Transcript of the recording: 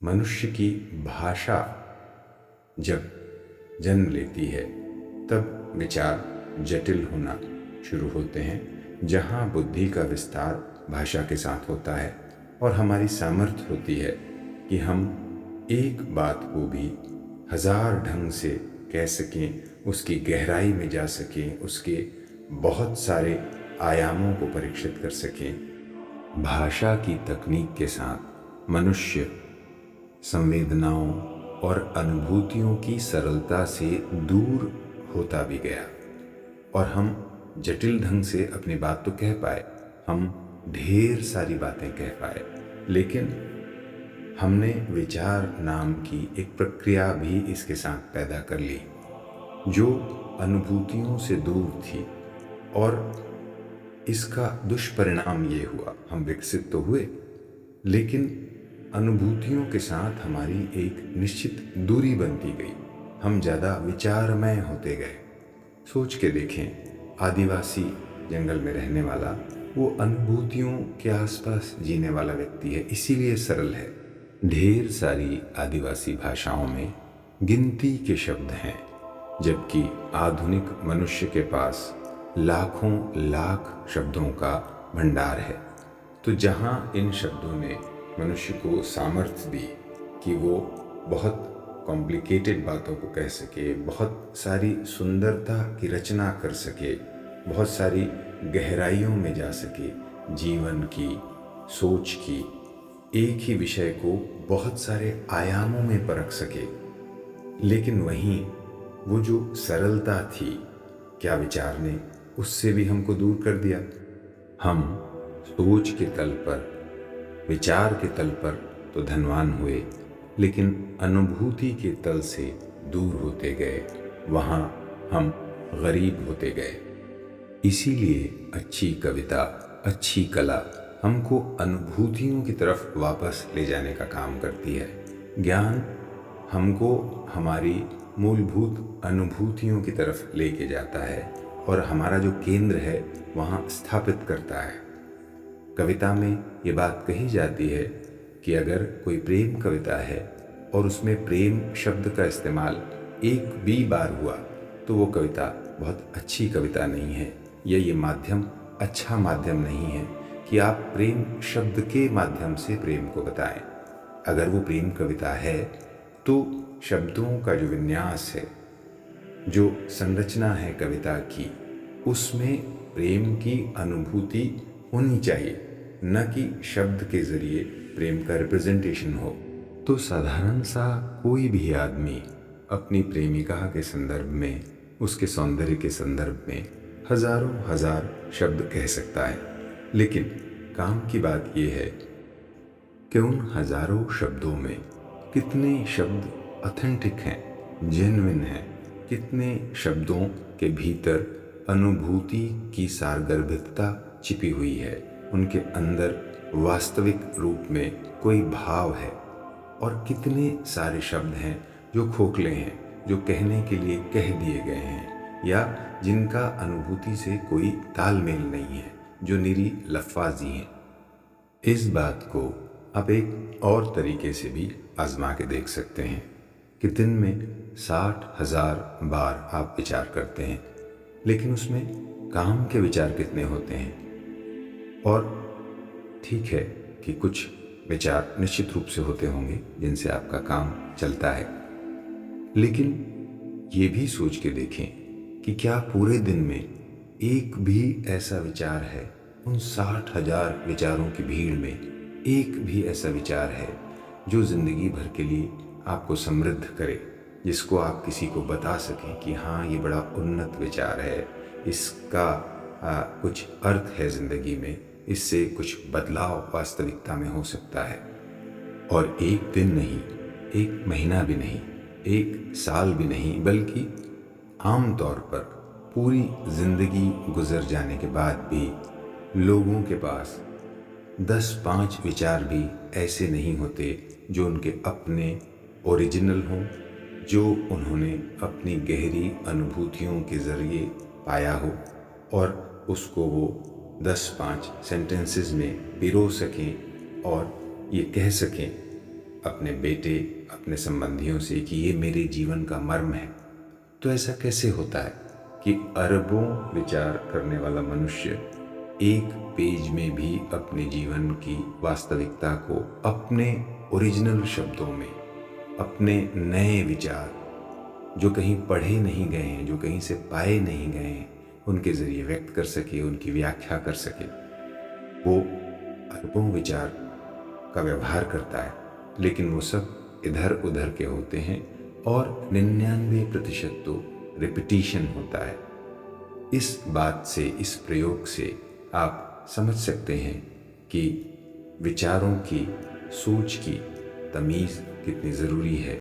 मनुष्य की भाषा जब जन्म लेती है तब विचार जटिल होना शुरू होते हैं। जहाँ बुद्धि का विस्तार भाषा के साथ होता है और हमारी सामर्थ्य होती है कि हम एक बात को भी हजार ढंग से कह सकें, उसकी गहराई में जा सकें, उसके बहुत सारे आयामों को परीक्षित कर सकें। भाषा की तकनीक के साथ मनुष्य संवेदनाओं और अनुभूतियों की सरलता से दूर होता भी गया और हम जटिल ढंग से अपनी बात तो कह पाए, हम ढेर सारी बातें कह पाए, लेकिन हमने विचार नाम की एक प्रक्रिया भी इसके साथ पैदा कर ली जो अनुभूतियों से दूर थी। और इसका दुष्परिणाम ये हुआ, हम विकसित तो हुए लेकिन अनुभूतियों के साथ हमारी एक निश्चित दूरी बनती गई, हम ज़्यादा विचारमय होते गए। सोच के देखें, आदिवासी जंगल में रहने वाला वो अनुभूतियों के आसपास जीने वाला व्यक्ति है, इसीलिए सरल है। ढेर सारी आदिवासी भाषाओं में गिनती के शब्द हैं, जबकि आधुनिक मनुष्य के पास लाखों लाख शब्दों का भंडार है। तो जहाँ इन शब्दों ने मनुष्य को सामर्थ्य दी कि वो बहुत कॉम्प्लिकेटेड बातों को कह सके, बहुत सारी सुंदरता की रचना कर सके, बहुत सारी गहराइयों में जा सके, जीवन की, सोच की, एक ही विषय को बहुत सारे आयामों में परख सके, लेकिन वहीं वो जो सरलता थी, क्या विचार ने उससे भी हमको दूर कर दिया। हम सोच के तल पर, विचार के तल पर तो धनवान हुए, लेकिन अनुभूति के तल से दूर होते गए, वहाँ हम गरीब होते गए। इसीलिए अच्छी कविता, अच्छी कला हमको अनुभूतियों की तरफ वापस ले जाने का काम करती है। ज्ञान हमको हमारी मूलभूत अनुभूतियों की तरफ लेके जाता है और हमारा जो केंद्र है वहाँ स्थापित करता है। कविता में ये बात कही जाती है कि अगर कोई प्रेम कविता है और उसमें प्रेम शब्द का इस्तेमाल एक भी बार हुआ तो वो कविता बहुत अच्छी कविता नहीं है, या ये माध्यम अच्छा माध्यम नहीं है कि आप प्रेम शब्द के माध्यम से प्रेम को बताएं। अगर वो प्रेम कविता है तो शब्दों का जो विन्यास है, जो संरचना है कविता की, उसमें प्रेम की अनुभूति होनी चाहिए, न कि शब्द के जरिए प्रेम का रिप्रेजेंटेशन हो। तो साधारण सा कोई भी आदमी अपनी प्रेमिका के संदर्भ में, उसके सौंदर्य के संदर्भ में हजारों हजार शब्द कह सकता है, लेकिन काम की बात यह है कि उन हजारों शब्दों में कितने शब्द ऑथेंटिक हैं, जेन्युइन हैं, कितने शब्दों के भीतर अनुभूति की सारगर्भिकता छिपी हुई है, उनके अंदर वास्तविक रूप में कोई भाव है, और कितने सारे शब्द हैं जो खोखले हैं, जो कहने के लिए कह दिए गए हैं, या जिनका अनुभूति से कोई तालमेल नहीं है, जो निरी लफ्ज़ी हैं। इस बात को आप एक और तरीके से भी आजमा के देख सकते हैं कि दिन में 60,000 बार आप विचार करते हैं, लेकिन उसमें काम के विचार कितने होते हैं। और ठीक है कि कुछ विचार निश्चित रूप से होते होंगे जिनसे आपका काम चलता है, लेकिन ये भी सोच के देखें कि क्या पूरे दिन में एक भी ऐसा विचार है, उन 60,000 विचारों की भीड़ में एक भी ऐसा विचार है जो ज़िंदगी भर के लिए आपको समृद्ध करे, जिसको आप किसी को बता सकें कि हाँ, ये बड़ा उन्नत विचार है, इसका कुछ अर्थ है ज़िंदगी में, इससे कुछ बदलाव वास्तविकता में हो सकता है। और एक दिन नहीं, एक महीना भी नहीं, एक साल भी नहीं, बल्कि आम तौर पर पूरी ज़िंदगी गुजर जाने के बाद भी लोगों के पास 10-5 विचार भी ऐसे नहीं होते जो उनके अपने ओरिजिनल हों, जो उन्होंने अपनी गहरी अनुभूतियों के ज़रिए पाया हो और उसको वो 10-5 सेंटेंसेस में पिरो सकें और ये कह सकें अपने बेटे, अपने संबंधियों से कि ये मेरे जीवन का मर्म है, तो ऐसा कैसे होता है कि अरबों विचार करने वाला मनुष्य एक पेज में भी अपने जीवन की वास्तविकता को अपने ओरिजिनल शब्दों में, अपने नए विचार जो कहीं पढ़े नहीं गए हैं, जो कहीं से पाए नहीं गए हैं, उनके ज़रिए व्यक्त कर सके, उनकी व्याख्या कर सके। वो अरबों विचार का व्यवहार करता है, लेकिन वो सब इधर उधर के होते हैं और 99% तो रिपीटिशन होता है। इस बात से, इस प्रयोग से आप समझ सकते हैं कि विचारों की, सोच की तमीज़ कितनी ज़रूरी है